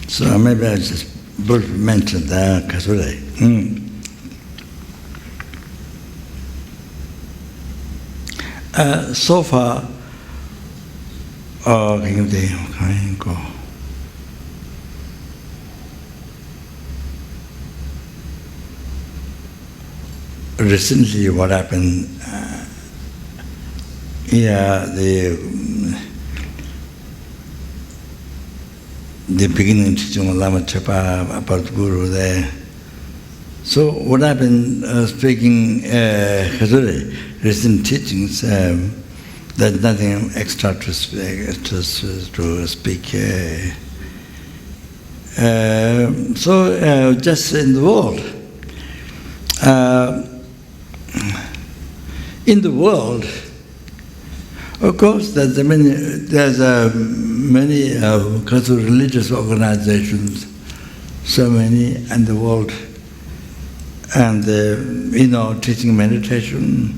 So maybe I just briefly mentioned that Kasure. So far, recently what happened, the beginning teaching of Lama Chapa about Guru there. So what happened, speaking recent teachings, there's nothing extra to speak. So just in the world. In the world, of course, there's many religious organizations, so many in the world, and teaching meditation,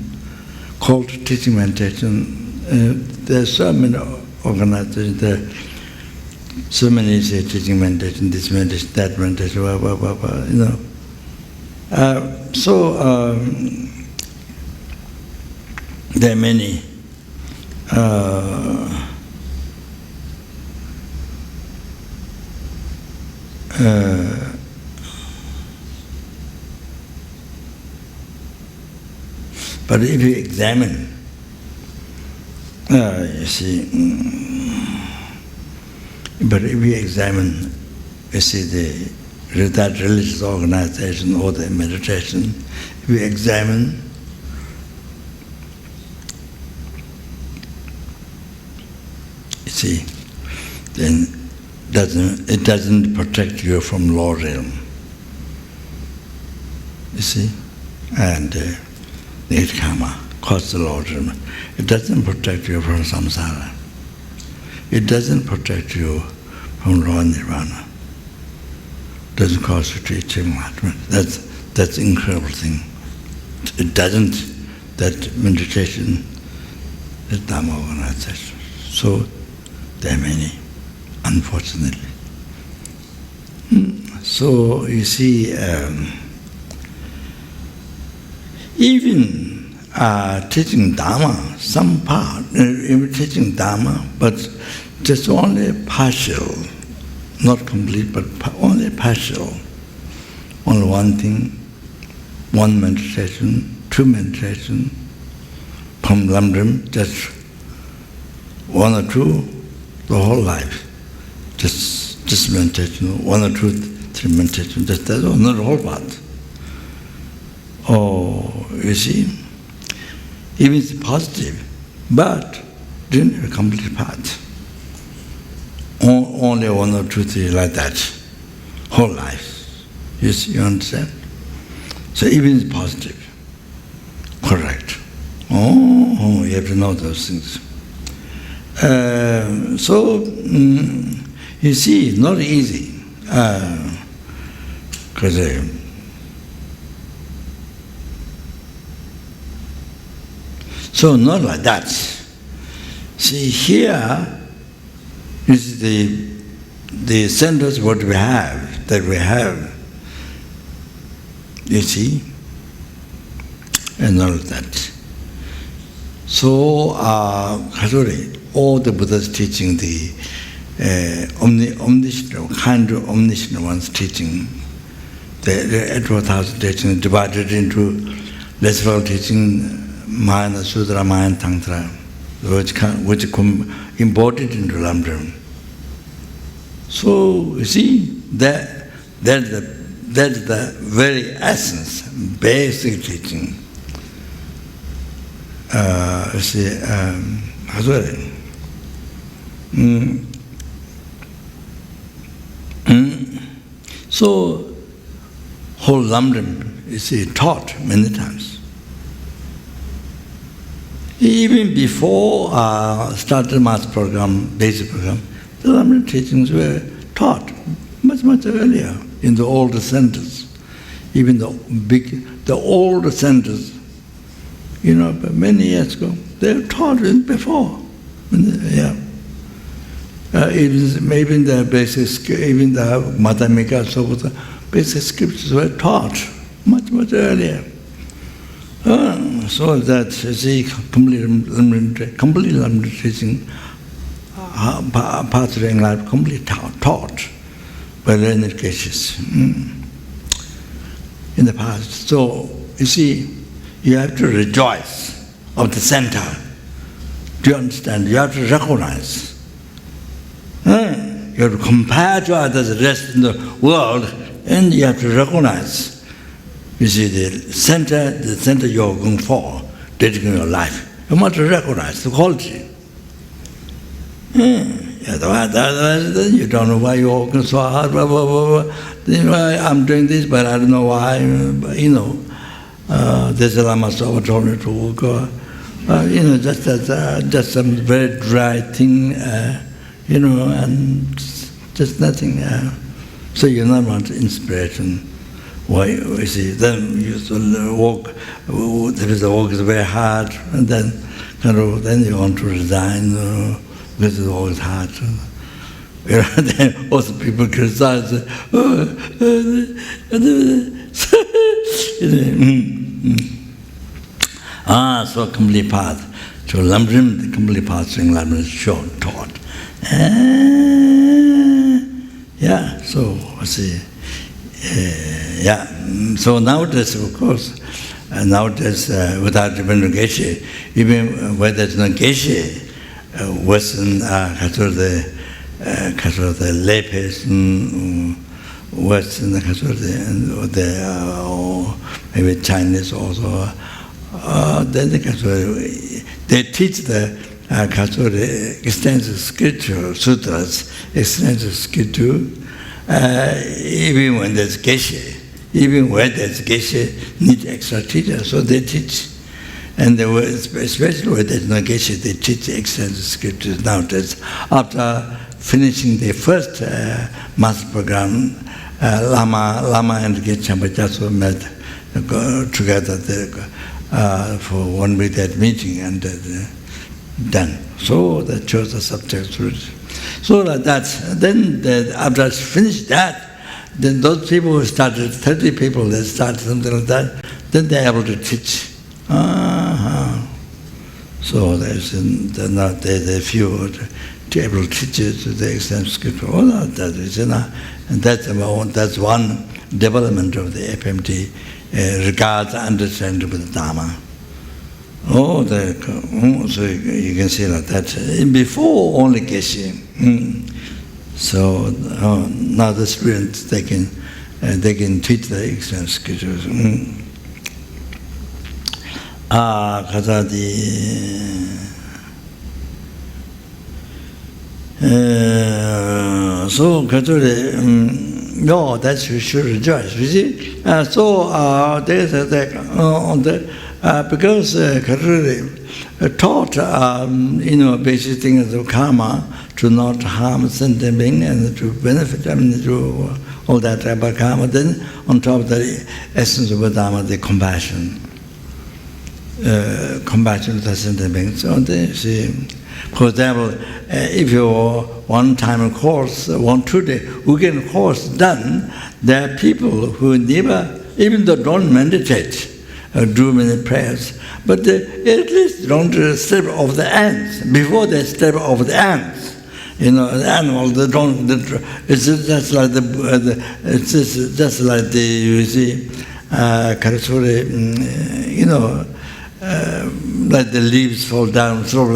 called teaching meditation. There's so many organizations. There, so many say teaching meditation, this meditation, that meditation, there are many. But if you examine, you see, but if you examine, you see that religious organization or the meditation, if you examine, you see, then it doesn't protect you from lower realm. You see, and negative karma causes the lower realm. It doesn't protect you from samsara. It doesn't protect you from raw nirvana. Doesn't cause you to achieve enlightenment. That's an incredible thing. It doesn't. That meditation is Dhamma organization. So there are many, unfortunately. So you see, even teaching Dhamma, some part, even teaching Dhamma, but just only partial, not complete, but only partial. Only one thing, one meditation, two meditation, from lamrim, just one or two, the whole life. Just meditation, one or two, three meditation, just that, not the whole part. Oh, you see, even it's positive, but didn't have a complete part. Only one or two, three like that, whole life. You see, you understand? So even it's positive, correct. Oh, you have to know those things. You see, it's not easy, because so not like that. See, here is the centers what we have, that we have, you see, and all of that. So, all the Buddha's teaching, the omniscient, kind of omniscient ones teaching, the 8,000 teaching divided into less well teaching, Mahayana Sutra, Mahayana tantra, which imported into lamrim. So you see, that's the very essence, basic teaching. You see, so whole lamrim, you see, taught many times. Even before started mass program, basic program, the lamrim teachings were taught much earlier in the older centers. Even the older centers, many years ago, they were taught before. Yeah. Even the basic, even the Madhyamika, so the basic scriptures were taught much, much earlier. So that, you see, complete limited teaching, path to life, complete taught by learned geshes in the past. So, you see, you have to rejoice of the center. Do you understand? You have to recognize. You have to compare to others, the rest in the world, and you have to recognize. You see, the center you're going for, dedicating your life. You must recognize the quality. Otherwise, you don't know why you're working so hard, blah, blah, blah, blah. I'm doing this, but I don't know why. There's a Lama Zopa told me to work. Just some very dry thing, and just nothing. So you're not want inspiration. Why, you see, then you walk, the walk is very hard, and then then you want to resign, because the walk is hard. Then also people criticize, so complete path. So lamrim, the complete path to lamrim is shown, taught. So I see. So nowadays, of course, without even geshe, even where there's no geshe, Western, the lay person, Western, maybe Chinese also, then they teach the extensive scripture, sutras, extensive scripture, even when there's geshe, even where there's geshe, need extra teacher, so they teach. And especially where there's no geshe, they teach extensive scriptures nowadays. After finishing the first master program, Lama and Geshe Champa met together for 1 week that meeting and done. So they chose the subject. So then after I finished that, then those people who started, 30 people that started something like that, then they're able to teach. So there's a few able teachers to the extent of scripture. All of that is, and that's one development of the FPMT regards understanding of the Dharma. So you can see that before only geshe. So now the students they can teach the extent scriptures. So no, that you should rejoice. You see, there's because taught basic things of karma to not harm sentient being and to benefit them, to all that about karma. Then on top of the essence of Dharma, the compassion to the sentient beings. So they see. For example, if you one-time course, 2-day weekend course done, there are people who never, even though don't meditate, do many prayers, but at least don't step over the ants. Before they step over the ants, the animal, they don't. It's just like you see, like the leaves fall down, so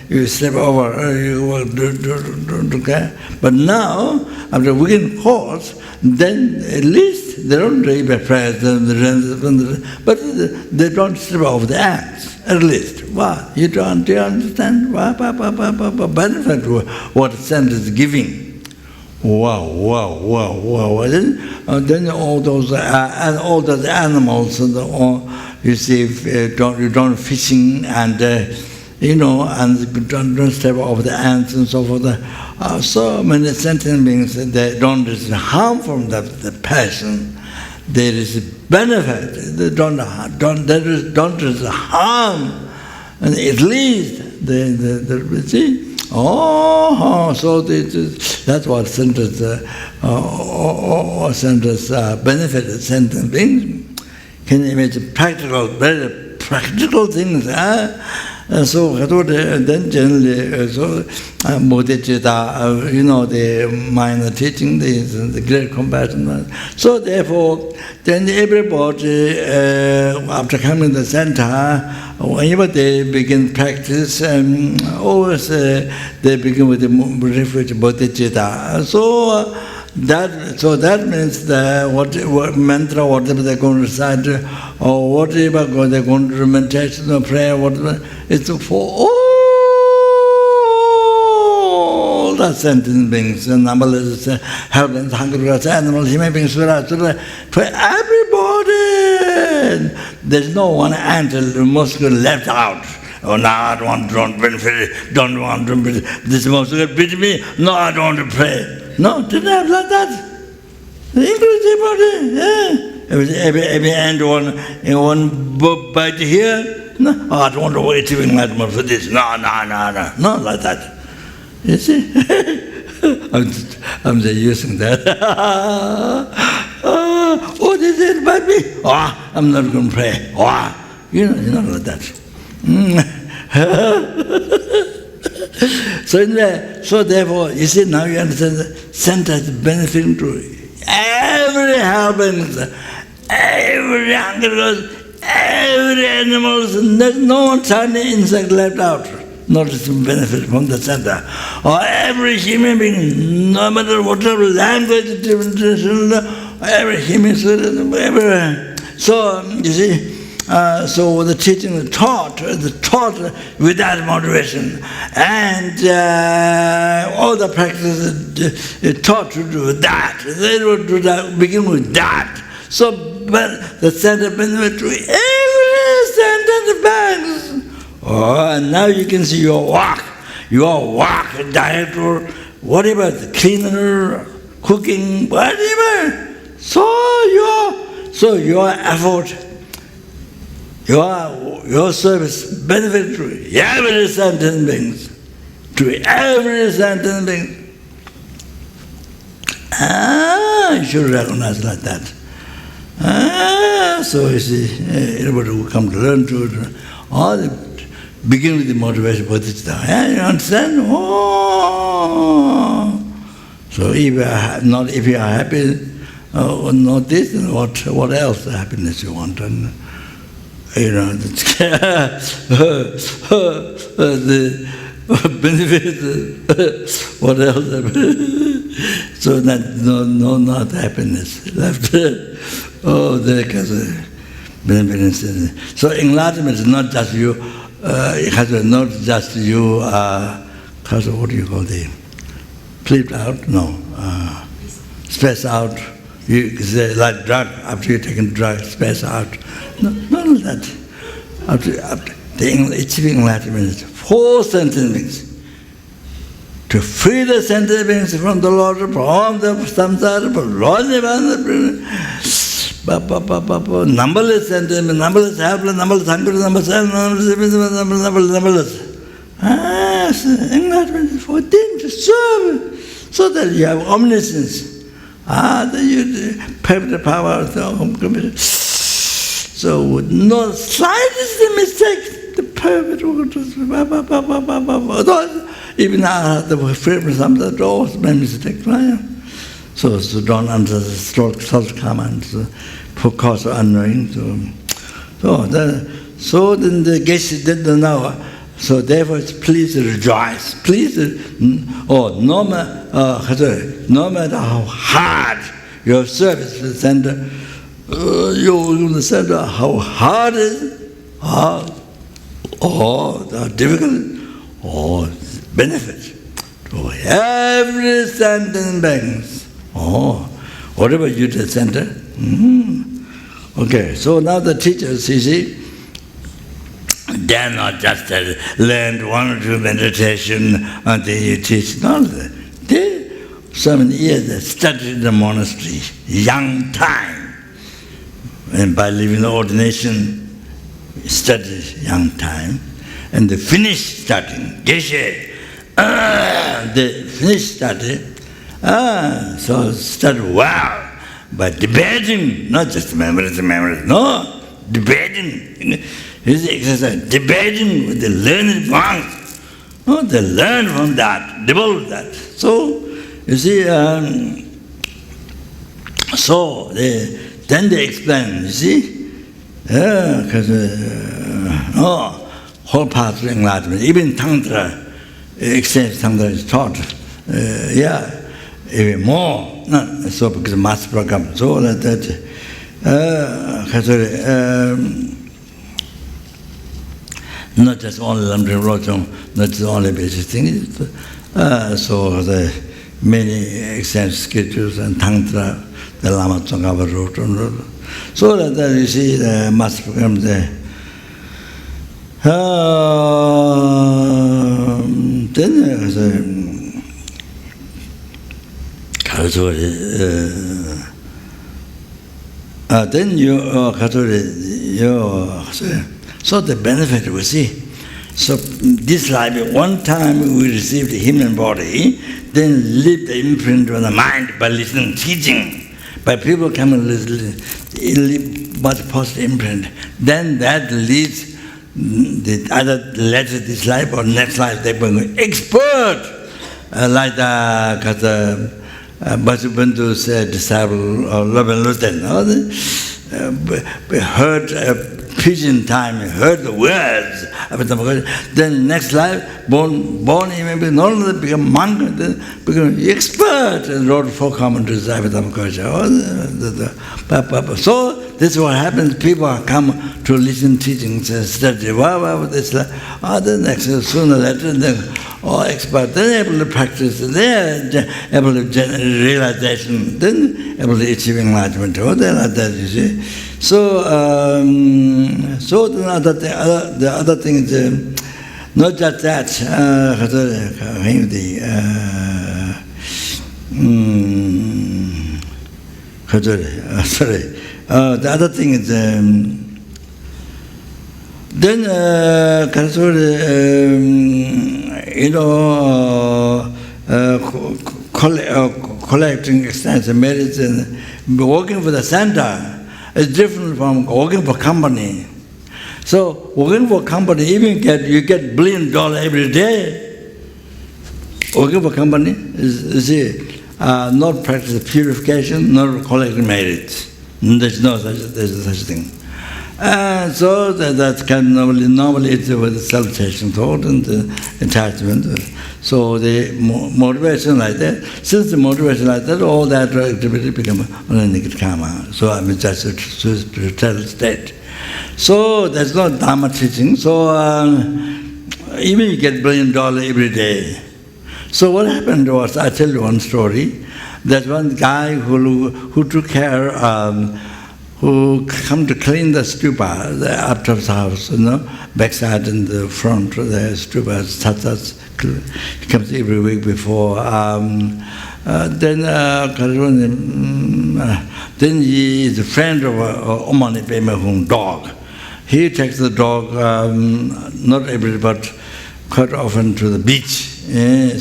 you step over, you will do. But now, after weekend course, then at least they don't read the prayers, but they don't step over the ants, at least. Wow, do you understand? Benefit what the saint is giving. Wow. Then all those animals, you see, you don't fishing and and don't step over the ants and so forth. So many sentient beings, they don't harm from the passion. There is benefit. They don't harm, and at least see So that's what centers benefit sentient beings. Can you imagine practical, very practical things? So then generally, bodhicitta, the minor teaching, the great compassion. So therefore, then everybody, after coming to the center, whenever they begin practice, always they begin with the refuge bodhicitta. So that means that what mantra, whatever they're going to recite, or whatever they're going to do, meditation or prayer, whatever, it's for all the sentient beings, numberless heavens, hungry animals, human beings, for everybody. There's no one angel must be left out. Oh, no, I don't benefit, don't want to benefit. This must beat me. No, I don't want to pray. No, didn't have like that. Inclusive body, yeah. Every end one bite here. No, oh, I don't want to wait even that much for this. No, not like that. You see? I'm just using that. Oh, they said bite me. Oh, I'm not going to pray. Oh, not like that. So therefore, you see, now you understand the center is benefiting to every happens, every hungry, every animal. There's no one tiny insect left out, not to benefit from the center. Or every human being, no matter whatever language, different tradition, every human being, everywhere. So you see. So the teaching is taught without motivation, and all the practices is taught to do that. They will do that, begin with that. So, but the center benefit to every sentient beings. Oh, and now you can see your work, director, whatever, the cleaner, cooking, whatever. So your effort. Your service benefit to every sentient beings. To every sentient being. You should recognize like that. So you see, everybody who come to learn to all begin with the motivation bodhicitta. You understand? So if you are happy, not this, then what else happiness you want? And, the benefit, what else? So that not happiness left. There comes benefit. So enlightenment is not just you. It has not just you. What do you call the flipped out? No, space out. You say like drug. After you taken drug, space out. No, none of that. After achieving enlightenment is 4 sentient beings. To free the sentient beings from the Lord, from the samsara, from numberless sentient beings, numberless helpless, numberless hungry, numberless. Enlightenment is for them to serve, so that you have omniscience. That you have the power of the committed. So with no slightest mistake, the perfect will even now the freedom sometimes always make mistakes. So don't answer the short commands for cause of unknowing. So then the geshes didn't know. So therefore, please rejoice. Please, no matter how hard your service to the center, you center how hard it is, the difficult, benefit to every sentient beings. Whatever you do, center. Okay, so now the teachers, you see, they're not just learned 1 or 2 meditation and then you teach. No, they 7 years they studied in the monastery, young time. And by leaving the ordination, studied young time. And they finished studying geshes. they finished study. So started by debating, not just memories, no, debating. His exercise, debating with the learned monks. No, they learn from that, develop that. So, you see, then they explain, you see, whole path to enlightenment, even tantra, exchange tantra is taught, even more, so because mass program, so that, not just only lamrim lojong, not just only basic things, so the many exchange schedules and tantra, the Lama Tsongkhapa wrote on. So that you see the mass program there. Then so the benefit we see. So this life, one time we received the human body, then leave the imprint on the mind by listening, teaching. By people come and leave much positive imprint. Then that leads the either later this life or next life they become expert, like the Bhajabandhu's disciple or Laban Lutan. Heard pigeon time, heard the words. Then next life, born he may be not only become monk, then become expert and wrote 4 commentaries. So this is what happens. People come to listen teachings and study. The next sooner or later they're all expert. They're able to practice. They're able to generate realization. Then able to achieve enlightenment. They're like that, you see. So the other thing is not just that. The other thing is then collecting extensive medicine, working for the center. It's different from working for company. So working for company, even you get $1 billion every day. Working for company is not practice purification, not collecting merits. There's no such thing. So that's kind of normally it's with self-chasing thought and attachment. So the motivation like that, since the motivation like that, all that activity become only negative karma. So I mean just a spiritual state. So there's no Dharma teaching. So even you get $1 billion every day. So what happened was, I tell you one story. There's one guy who took care, who come to clean the stupa, after the house, backside and the front, the stupa, he comes every week before. Then he is a friend of Omani Pemahung dog. He takes the dog, not every day, but quite often to the beach.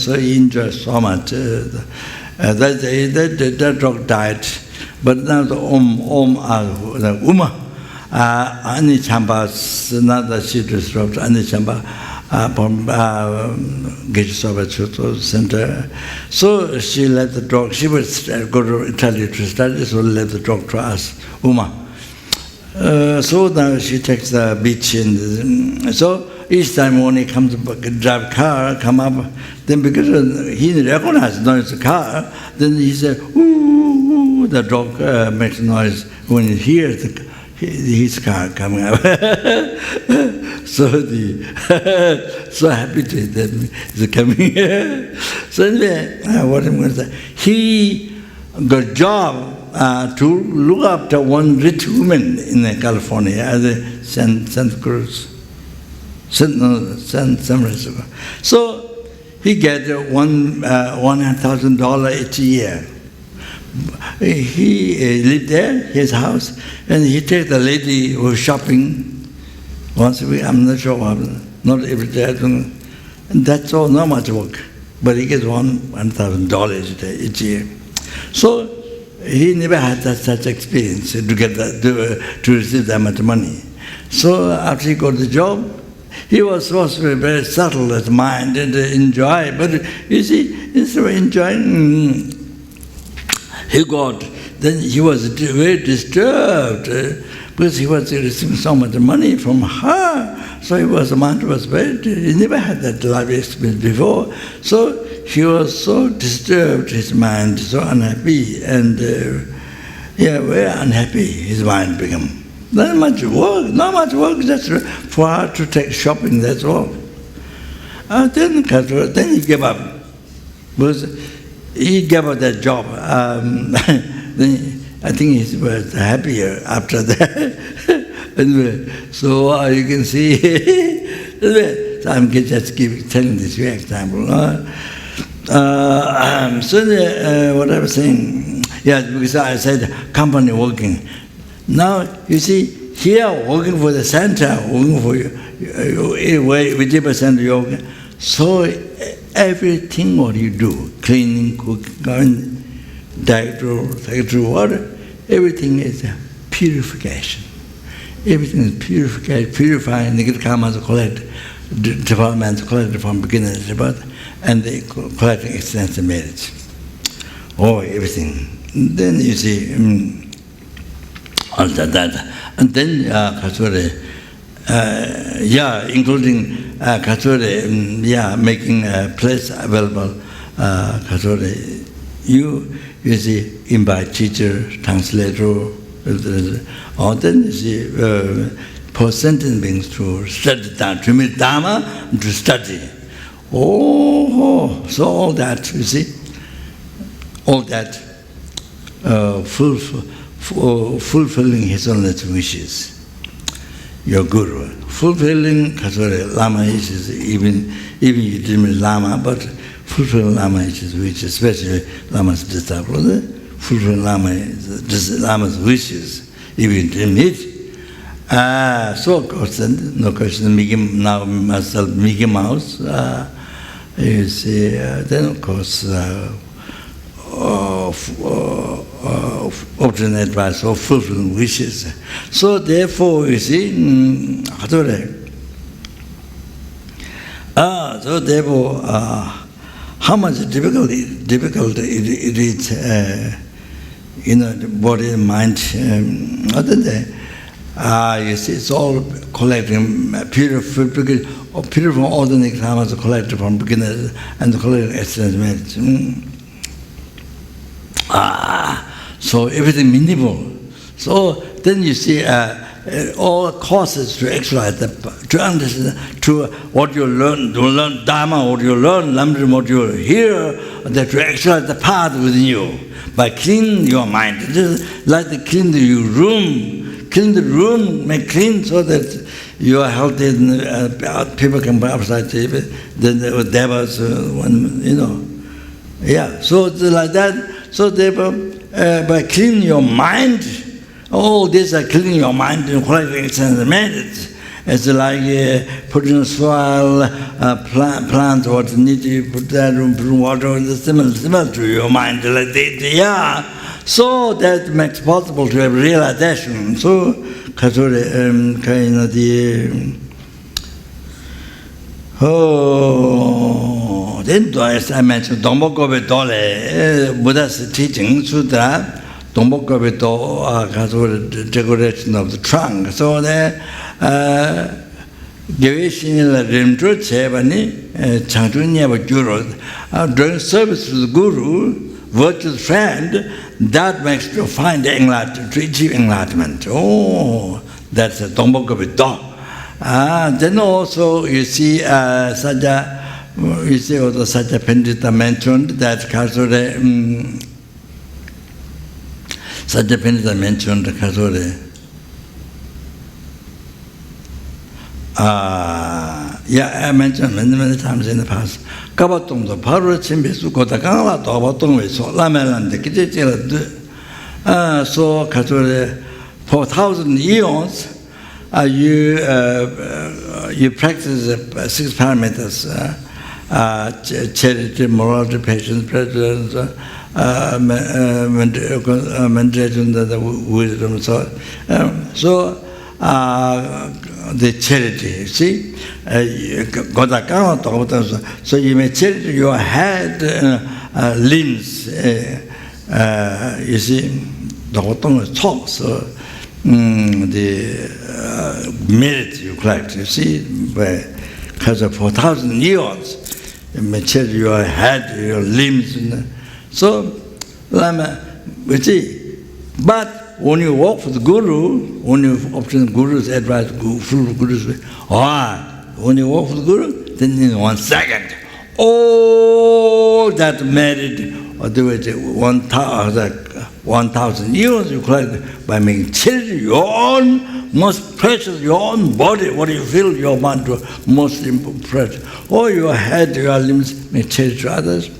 So he enjoys so much. That dog died. But now the the Uma, Ani Chamba's another she disrupted Ani Chamba from Geshes Center. So she let the dog, she would go to Italy to study, so let the dog to us, Uma. So now she takes the beach, and so each time when he comes to drive car, come up, then because he recognizes no, it's a car, then he said, ooh, the dog makes noise when he hears his car coming up. So so happy to that he's coming. So anyway, what I'm going to say, he got a job to look after one rich woman in California as a Santa Cruz. San Francisco. So he gets $100,000 each year. He lived there, his house, and he takes the lady who was shopping once a week. I'm not sure what happened. Not every day. That's all, not much work. But he gets $1,000 each year. So he never had such experience to get to receive that much money. So after he got the job, he was supposed to be very subtle as mind and enjoy. But you see, instead of enjoying, then he was very disturbed because he was receiving so much money from her. So his mind was he never had that life experience before. So he was so disturbed, his mind, so unhappy, and very unhappy his mind became. Not much work, just for her to take shopping, that's all. Then he gave up, because he gave up that job. Then I think he was happier after that. Anyway, so you can see, so I'm just telling this example. What I was saying, because I said company working. Now, you see, here working for the center, working for Vidyapa Center Yoga, so everything what you do, cleaning, cooking, director, secretary, water, everything is a purification. Everything is purifying negative karmas collect, developments collected from beginning to birth, and they collecting extensive merits. Everything. Then you see, all that. And then including making a place available. You see, invite teacher, translator, or then you see, for sentient beings to study to meet Dharma, to study. So all that, you see, all that fulfilling his own wishes. Your guru, fulfilling Lama wishes, even you didn't meet Lama, but fulfilling Lama wishes, especially Lama's disciple, fulfilling Lama's wishes, even you didn't meet. So of course, no question, now myself, Mickey Mouse, you see, then of course, obtain advice or fulfilling wishes. So therefore, you see, how much difficult it is, the body and mind, you see, it's all collecting, purifying all the negative karmas collected from beginners and collecting excellent merits. So everything minimal. So then you see all causes to actualize, to understand, to what you learn, Dharma, what you learn, lamrim, what you hear, that to actualize the path within you by cleaning your mind. It is like to clean the room, make clean so that you are healthy and people can buy outside, then the devils, so it's like that. So therefore, by cleaning your mind, these are cleaning your mind and collecting excellent merits. It's like putting a soil, plant, what need to put that, put water, similar to your mind, like that. So that makes possible to have realization. So, then as I mentioned, Dombokobe Dole, Buddha's teaching, Sutra, Dombokobe Dole, decoration of the trunk. So the Geveshin Rinpoche Chevani, Changchunya Guru, during service to the Guru, virtuous friend, that makes you find enlightenment, to achieve enlightenment. That's a Dombokobe Dole. Then also you see Sajja Pandita mentioned that Sajja Pandita mentioned I mentioned many times in the past. Kabatongdo Paru Chimbisu Kotakala, Tobatong, so Lameland, the Kitchela. So for 1,000 eons, you practice 6 parameters. charity, morality, patience, presence, meditation, wisdom, so the charity, see, so you may charity your head, limbs, you see, so the merit you collect, you see, because of 4,000 years, you may charity your head, your limbs, so Lama, you see, but when you walk for the Guru, when you obtain Guru's advice, full Guru's way, when you walk for the Guru, then in 1 second, all that merit, or the way 1,000 years you collect by making charity, your own most precious, your own body, what you feel your mind to most precious, or your head, your limbs, make charity to others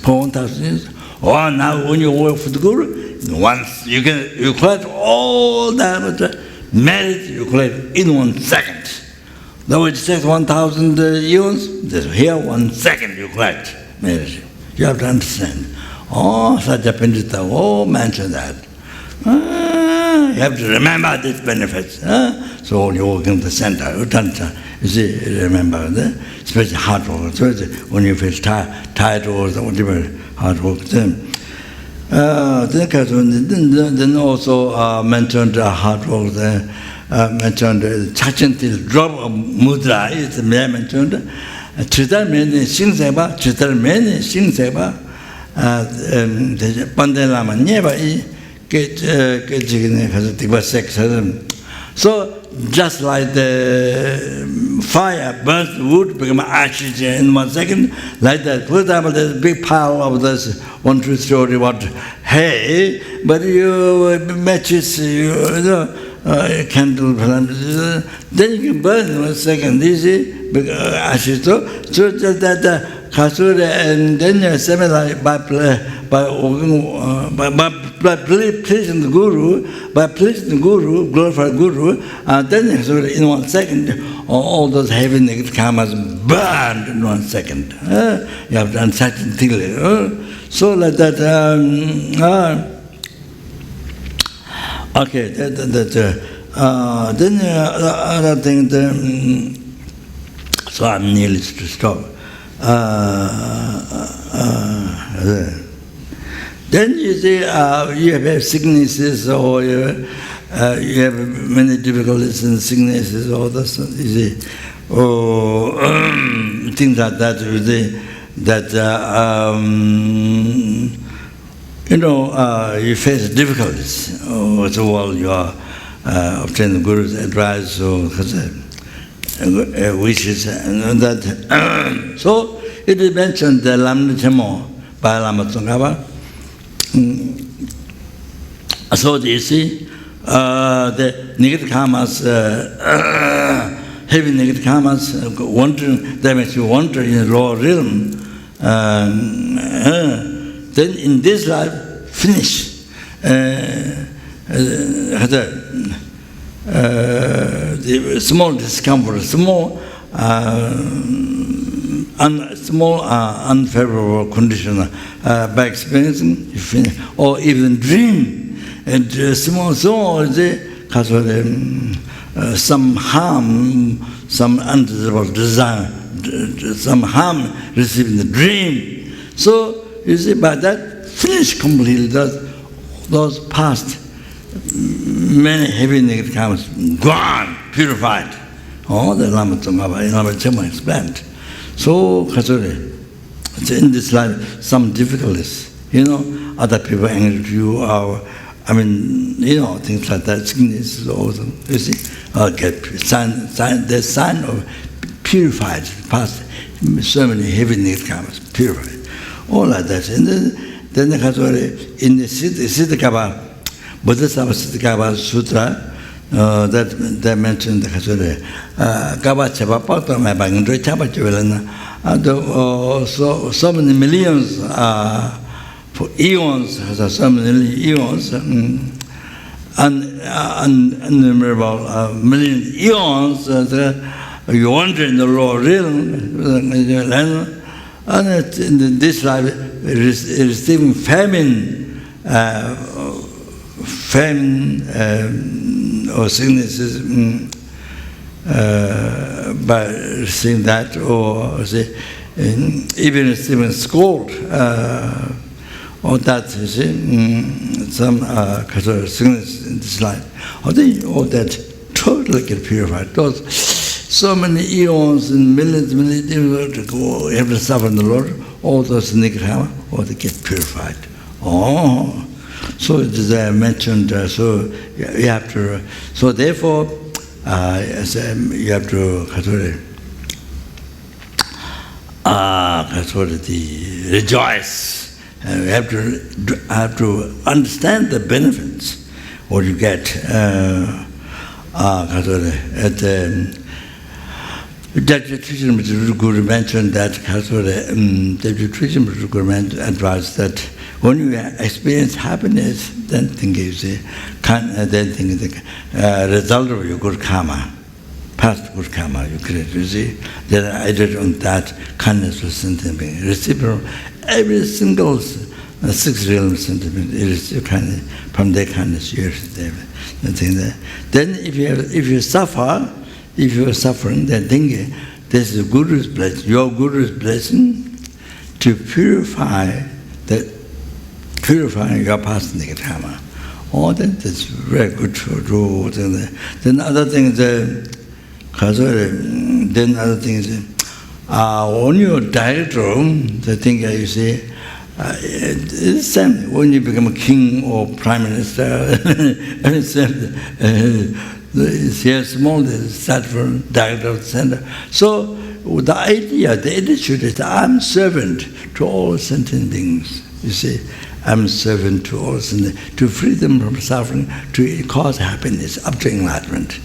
for 1,000 years. Now when you work for the Guru, once you collect all that merit you collect in 1 second. Though it takes 1,000 years, here 1 second you collect merit. You have to understand. Such a Pandita, mention that. You have to remember these benefits. So when you walk in the center, you see, remember that, especially hard work, especially when you feel tired or whatever, hard work. Then also mentioned hard work, mentioned chachantil drop of mudra, it's mentioned. Chitar meni sing seba, Pandey Lama never so just like the fire burns wood, become ashes in 1 second, like that. For example, there's a big pile of this 1, 2, 3, what hay, but you matches, candle, then you can burn in 1 second, easy, ashes. So just that Kasura, and then similarly by pleasing the Guru, glorify Guru, then in 1 second, all those heavy negative karmas burned in 1 second. You have done such a thing. So like that. Okay, then other thing. So I'm nearly to stop. Then you see, you have sicknesses, or you have many difficulties and sicknesses, all this, you see, things like that, you see, that, you face difficulties. So while you are obtaining the Guru's advice, or wishes, and that. So it is mentioned the lamrim by Lama Tsongkhapa. So you see, the negative karmas, heavy negative karmas, wandering, that makes you wander in the lower realm. Then in this life, finish. The small discomfort, small unfavorable condition by experiencing, you finish, or even dream, and small, because of some harm, some undesirable desire, some harm received in the dream. So you see, by that, finish completely those past many heavy negative karmas, gone, purified. The Lama Tsongkhapa explained. So, in this life, some difficulties, other people angry with you, or, things like that, sickness, also, you see, the sign of purified, past so many heavy negative karmas, purified, all like that. And then in the Siddhikapa, Buddhist Siddhikapa Sutra, that mentioned the Kaba Chapa Pata, my Bangandre Chapa Chivalana, so many millions for eons, so many eons, innumerable million eons, you wander in the lower realm, And in this life, receiving famine or sicknesses by receiving that, or say, even receiving scold, or that, you see, some sickness in this life, all that totally get purified. Those so many eons and millions to go, you have to suffer in the Lord, all those nigrama, all they get purified. Oh, so it is mentioned, so you have to, so therefore, you have to rejoice. You have to understand the benefits what you get. Deputy Trisham Guru mentioned that Deputy Trisham Guru advised that when you experience happiness, then think is the result of your good karma, past good karma you create. You see, then added on that kindness of sentient being, reciprocal every single 6 realm sentiment. It is kind from their kindness you receive. Then if you suffer. If you are suffering, then think this is Guru's blessing, your Guru's blessing to purify your past nigrama. Oh, that is very good to do. Then other things, when you are director, the thing you say, it's the same when you become a king or prime minister. Here small, start from director of the center. So the idea, the attitude is I'm servant to all sentient beings. You see, I'm servant to all sentient, to free them from suffering, to cause happiness, up to enlightenment.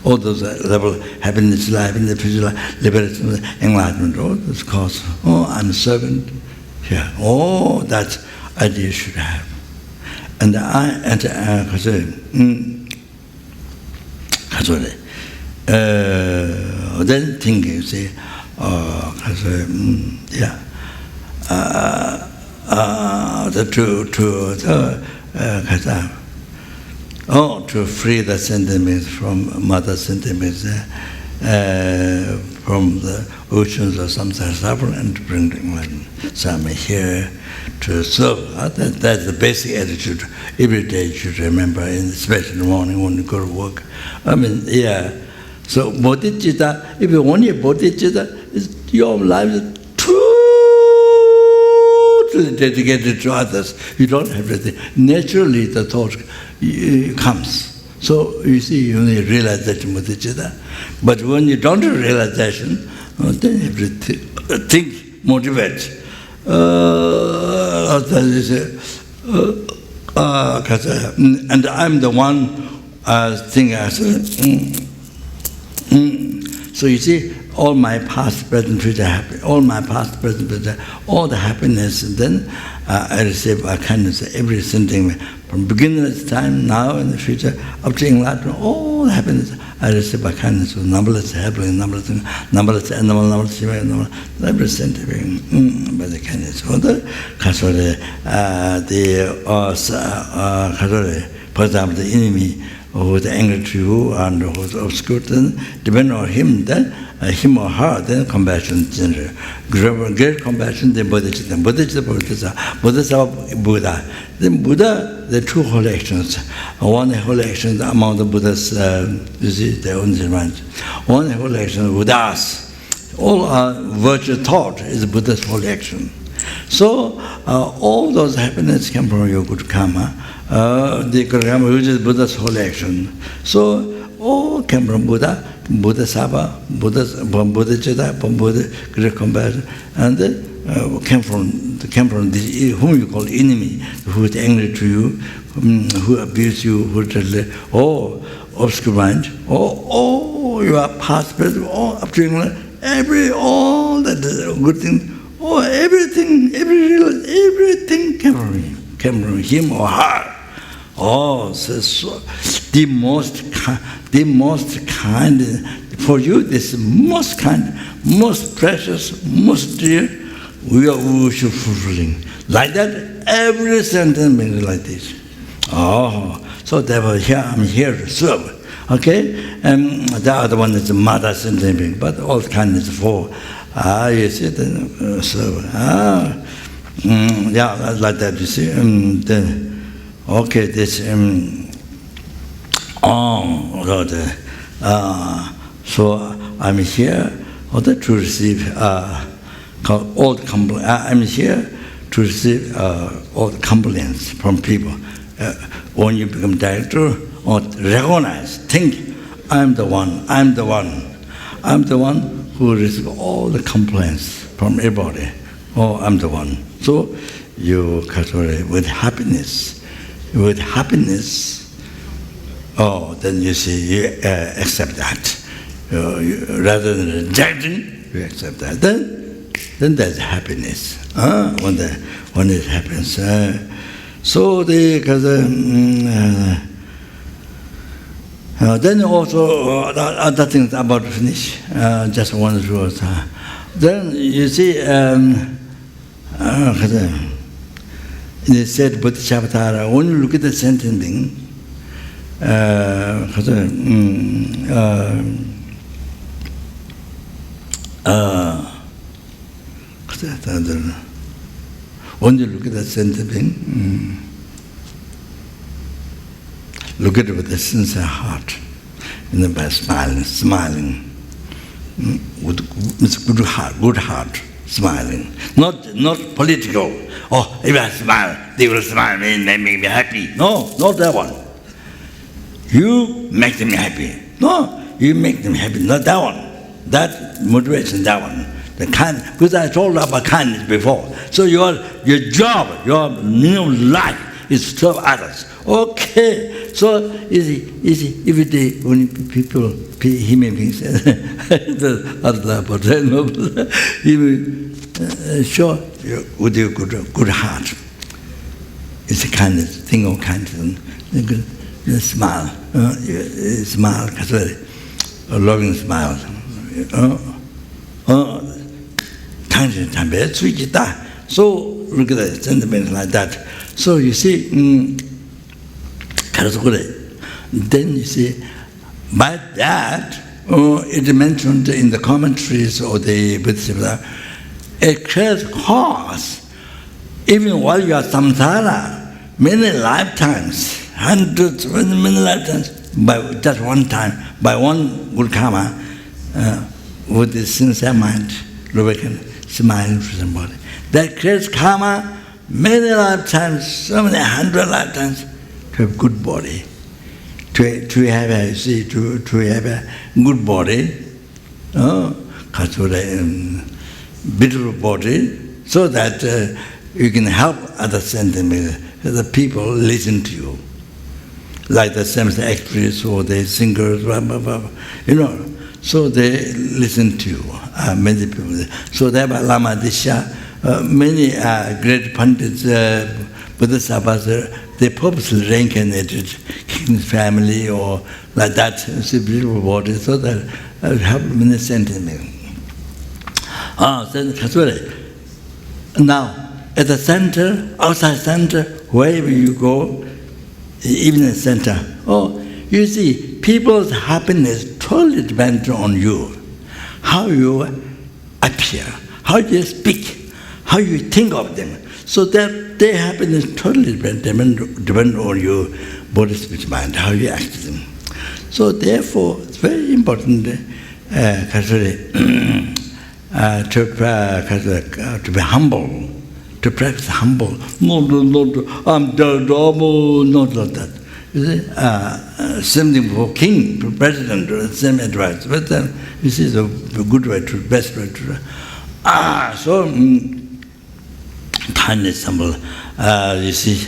All those level happiness, life in the future, liberation, enlightenment, all those cause. Oh, I'm a servant. Yeah. Oh, that idea you should have. And then think, you see, to free the sentiments from mother sentiments, from the oceans of samsara suffering, and to bring enlightenment. So I'm here to serve. That's the basic attitude. Every day you should remember, especially in the morning when you go to work. I mean, yeah. So bodhicitta, if you only bodhicitta, your life is totally dedicated to others. You don't have to think. Naturally the thought comes. So you see, you only realize that bodhicitta. But when you don't have realization, then you have to think, motivate. And I'm the one thing I said. So you see, all my past, present, future happy, all my past, present, future, all the happiness, and then I receive a kindness, every sentiment, from beginning of time, now, in the future, up to enlightenment, all the happiness, I receive a kindness of numberless happiness, numberless animal, numberless human, every sentiment, by the kindness. For example, the enemy who is angry to you and who is obscure, then depending on him, then him or her, then compassion general. Great compassion, then bodhicitta. Bodhisattva, Buddha. Then Buddha, the two holy actions. One holy action among the Buddhas, you see, their own divines. One holy action, Buddhas. All our virtue thought is Buddha's holy action. So all those happiness come from your good karma. The good karma, which is Buddha's holy action. So all came from Buddha, Bodhisattva, Bodhicitta, from Buddha, great compassion, and came from the, whom you call enemy, who is angry to you, who abuse you, who obscure mind, your past, present, up to all that good thing. Oh, everything came from him or her. Oh, so the most kind, for you, this most kind, most precious, most dear, we are fulfilling. Like that, every sentence means like this. Oh, so therefore here I'm here to serve. Okay? The other one is the mother sentence, but all kind is for. You see, then serve. Yeah, like that, you see. Okay, this. So I'm here to receive all the complaints. I'm here to receive all the complaints from people. When you become director, or recognize, think, I'm the one who receives all the complaints from everybody. Oh, I'm the one. So you with happiness, then you see, you accept that. Rather than rejecting, you accept that. Then there's happiness. When it happens. So then also other things about to finish. Just one word. Then you see, they said Bodhisattva, when you look at the sentencing, when you look at the sentencing, look at it with a sincere heart, by smiling, with good heart, smiling, not political. Oh, if I smile, they will smile, and they make me happy. No, not that one. You make them happy. No, you make them happy, not that one. That motivation, that one. The kind, because I told about kindness before. So your job, your life is to serve others. Okay, so easy. If when people, human beings, sure, with your good heart, it's a kindness, thing of kindness. You smile, smile, a loving smile. So look at that sentiment like that. So you see, then you see, by that, it mentioned in the commentaries of the Buddhist, it creates cause. Even while you are samsara, many lifetimes, hundreds, many lifetimes, by just one time, by one good karma, with the sincere mind, awaken, smiling for somebody. That creates karma many lifetimes, so many hundred lifetimes, to have good body, to have a good body, beautiful body, so that you can help other sentiments, the people listen to you, like the same actors or the singers, blah, blah, blah, so they listen to you, many people. So thereby Lama Disha, many great pandits, Bodhisattvas, they purposely reincarnated king's family or like that, it's a beautiful body, so that help many sentiments. Now, at the center, outside center, wherever you go, even in the center, you see, people's happiness totally depends on you. How you appear, how you speak, how you think of them. So that their happiness totally depends on your body, speech, mind, how you act to them. So therefore, it's very important to be humble, to practice humble. Not I'm not like that. You see, same thing for king, for president, same advice. But then, you see, the good way to, best way to. So, kindness, humble. You see,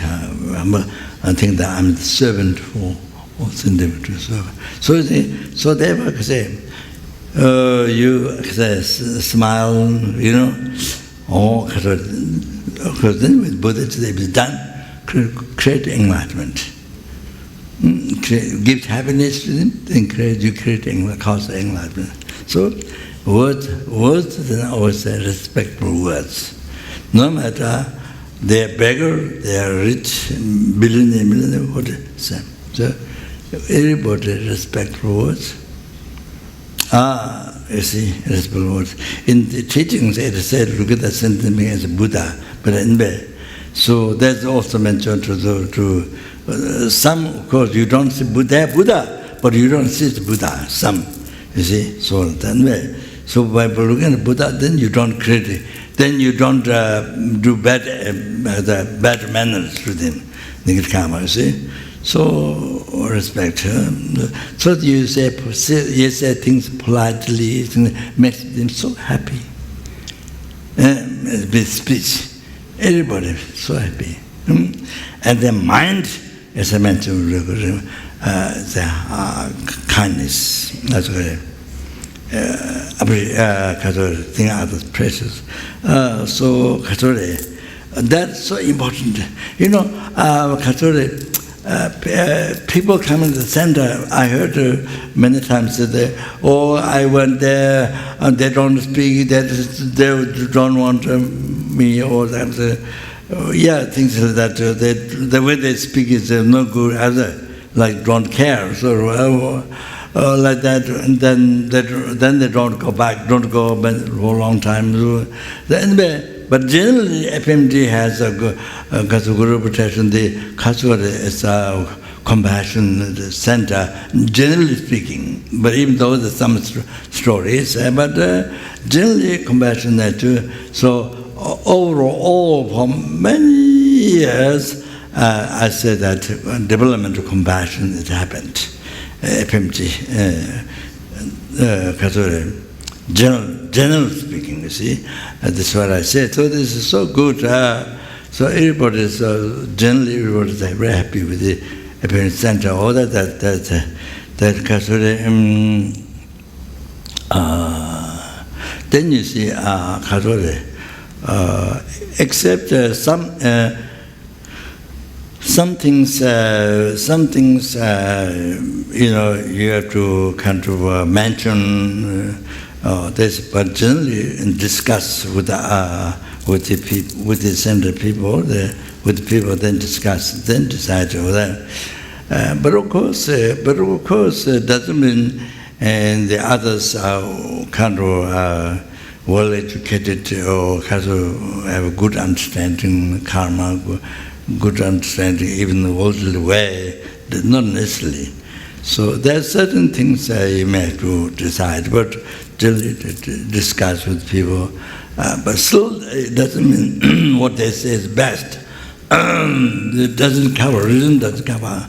I think that I'm the servant for all individual servant. So therefore, you smile, because then with Buddha, they be done, create enlightenment. Give happiness to them, then you create cause enlightenment. So words then always respectful words. No matter they are beggar, they are rich, millionaire, what same. So everybody respectful words. You see, respectful words. In the teachings, it is said, look at the sentient being as a Buddha, but anyway. So that's also mentioned to some, of course, you don't see Buddha, but you don't see the Buddha, some, you see, so that way. So by looking at Buddha, then you don't critic, then you don't do bad manners to them, negative karma, you see. So respect. So you say things politely, it makes them so happy. With speech. Everybody so happy. And the mind, as I mentioned, the kindness, that's what think others precious. So that's so important. You know, people come in the center. I heard many times that I went there and they don't speak, they don't want me, or that. Things like that. The way they speak is no good either, like don't care. So like that, and then they don't go back, don't go for a long time. But generally, FPMT has a Guru protection. The Kasura is a compassion center, generally speaking. But even though there's some stories, but generally compassion there too. So overall, for many years, I said that development of compassion has happened. FPMT, Kasura. Generally speaking, you see, that's what I said. So this is so good. So everybody is generally everybody is very happy with the appearance center. All that then you see except some things, you have to kind of mention. But generally discuss with the people, with the center people, with the people, then discuss, then decide over that. But of course, doesn't mean and the others are kind of well educated or kind of have a good understanding karma, good understanding even the worldly way. Not necessarily. So there are certain things you may have to decide, but discuss with people. But still, it doesn't mean what they say is best. It doesn't cover, reason doesn't cover.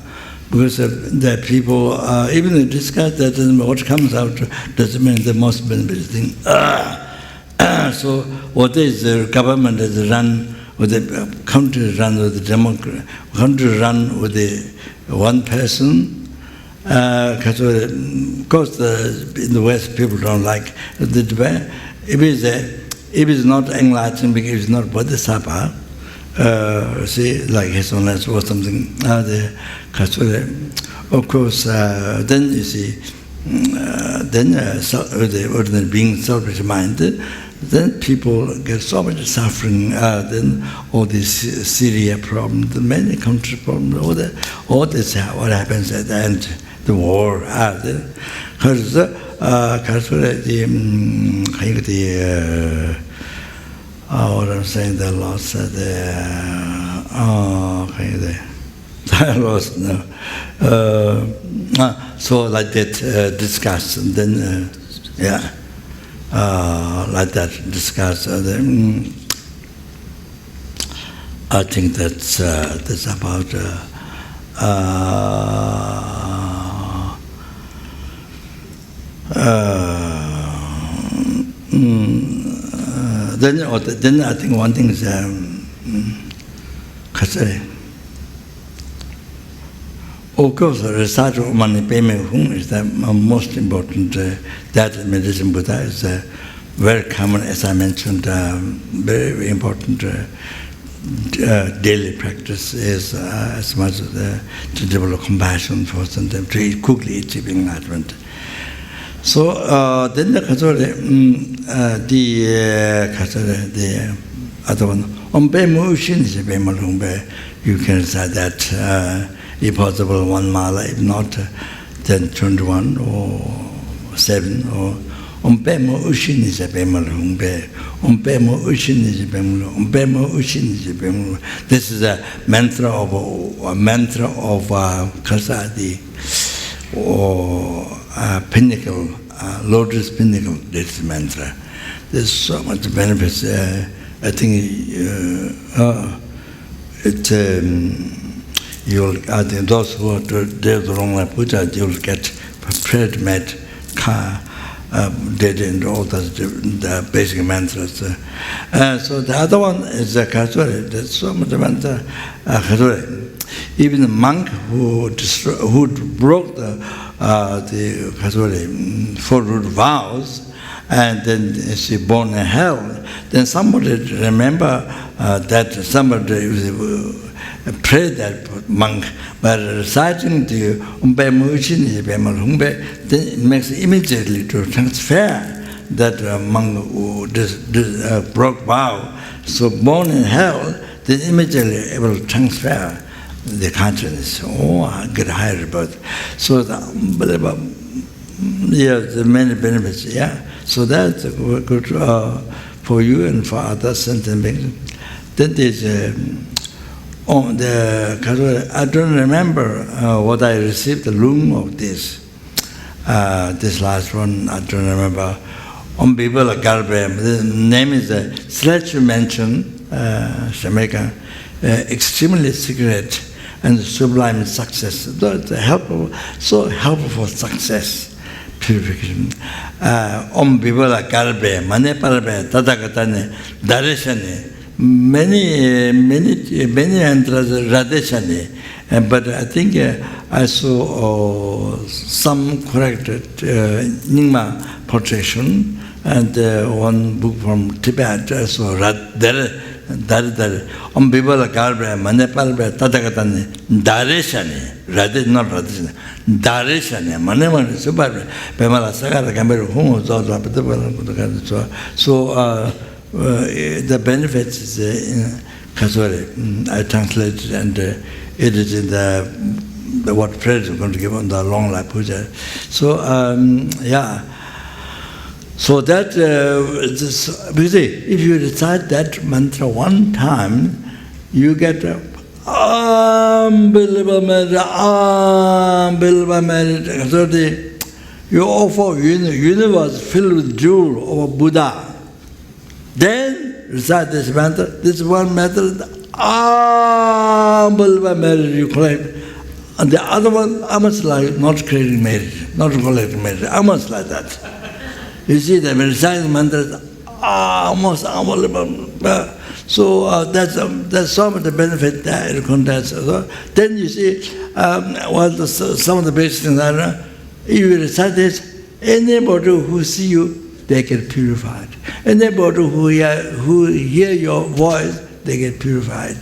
Because the people, even if discuss, that doesn't mean what comes out doesn't mean the most beneficial thing. So what is the government is run, or the country is run with the democracy, country run with the one person. Of course, in the West, people don't like the debate. If it's not enlightened, because it's not Bodhisattva, see, like his own or something. Of course, then you see, the ordinary being selfish-minded, then people get so much suffering. Then all this Syria problem, the many country problem, all this what happens at the end. The war, because what I'm saying, the loss, I lost now. So like that, discuss, and then like that, discuss. I think that's about. Then I think one thing is of course, research of money payment is the most important. That meditation Buddha is very common, as I mentioned, very, very important daily practice is as much as to develop compassion for them, to quickly achieving enlightenment. So then the other one, Ompe Mu Ushin is a Bemal Humbe. You can recite that, if possible, 1 mala, if not, then 21 or 7, or Ompe Mu Ushin is a Bemal Humbe. Ompe Mu Ushin is a Bemal. Ompe Mu Ushin is a Bemal. This is a mantra of Kasadi, or pinnacle, lotus pinnacle. This mantra. There's so much benefits. I think you'll. I think those who are to do the wrong puja, you'll get prepared med, dead, and all the basic mantras. So the other one is the Kasuri. There's so much mantra. Kasuri. Even the monk who broke the Kasuri 4 root vows, and then she born in hell, then somebody remember that somebody prayed that monk by reciting the Umpe Mushin, then it makes immediately to transfer that monk who broke vow. So born in hell, then immediately it will transfer the consciousness. Oh, I get higher birth. So the many benefits, yeah. So that's good for you and for other sentient beings. Then there's on the I don't remember what I received, the loom of this. This last one, I don't remember. On Bibela Garbe, the name is Sledge mentioned, Jamaica, extremely secret and sublime success. That's helpful, so helpful for success. Purification. Om Bibala Karbe, Mane Parbe, Tatagatane, Dareshane, many mantras Radeshane. But I think I saw some corrected Nyingma portration, and one book from Tibet, I saw Dar Om Bibala Karbe, Mane Parbe, Tatagatane, Dareshane, Radesh, not Radeshane. Dareshane, Mane Super, Pamela Sagara Camero, so the benefits is in Kasore. I translated, and it is in the what prayer is going to give on the long life puja. So yeah. So that because if you recite that mantra 1 time, you get unbelievable merit, unbelievable merit. So you offer universe filled with jewel of Buddha. Then recite this mantra. This one method, unbelievable merit you claim. And the other one, almost like not creating merit, not collecting merit, almost like that. You see, the reciting mantra, almost unbelievable. So that's some of the benefit that it contains. So then you see, some of the basic things are, if you recite this, anybody who see you, they get purified. Anybody who hear your voice, they get purified.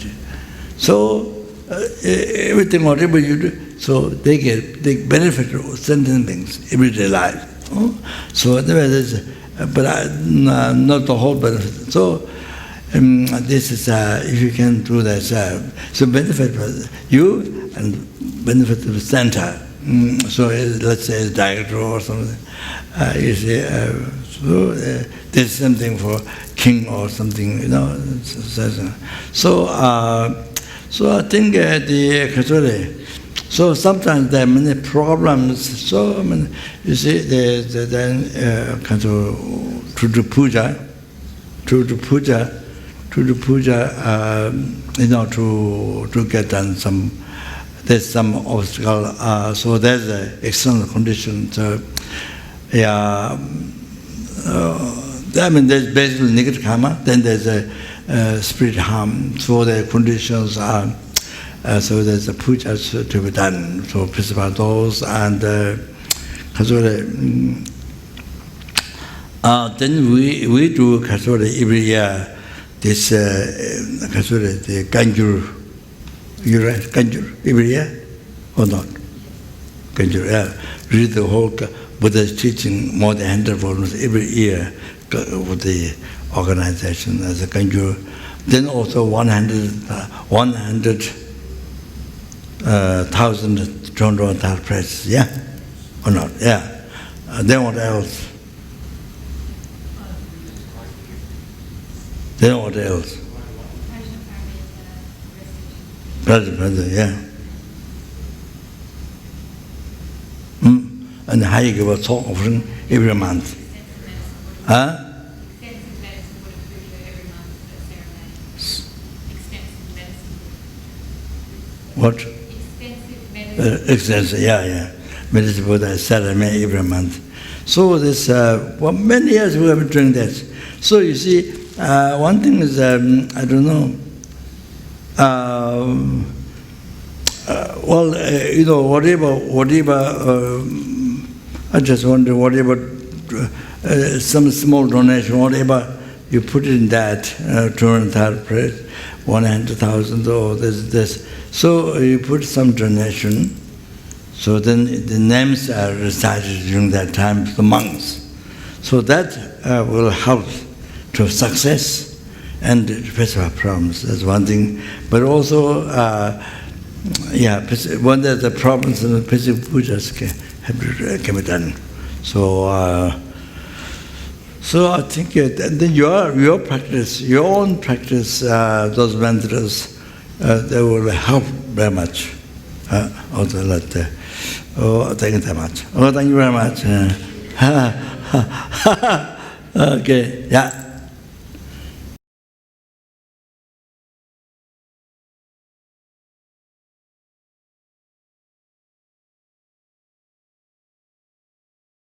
So everything, whatever you do, so they benefit of sentient beings, everyday life. So anyway, but not the whole benefit. So this is if you can do that, so benefit for you and benefit to the center. So let's say a director or something. You see, so there's something for king or something, you know. So I think the Kasuri. So sometimes there are many problems. So many, you see, then to the puja, you know, to get done some. There's some obstacle. So there's an external condition. So yeah, I mean, there's basically negative karma. Then there's a spirit harm. So the conditions are. So there's a puja to be done. So principal those and Kasuri. Then we do Kasuri every year. This Kasuri, the Ganjur. You write Ganjur every year or not? Ganjur, yeah. Read the whole Buddha's teaching more than 100 volumes every year with the organization as a kanju. Then also 100,000 Chondro Thar press, yeah? Or not? Yeah. Then what else? Then what else? Brother, yeah. And how you give a talk offering every month? Huh? What? Extensive, yeah. Medicine Buddha ceremony every month. So this, many years we have been doing that. So you see, one thing is, I don't know, whatever, I just wonder, whatever, some small donation, whatever you put in that, 200,000 press, 100,000 or this. So you put some donation, so then the names are recited during that time to the monks. So that will help to success and face our problems. That's one thing. But also, when there's a problems, the Pacific pujas can be done. So I think then your practice, your own practice, those mantras, they will help very much. Also, thank you very much. Oh, thank you very much. Okay, yeah.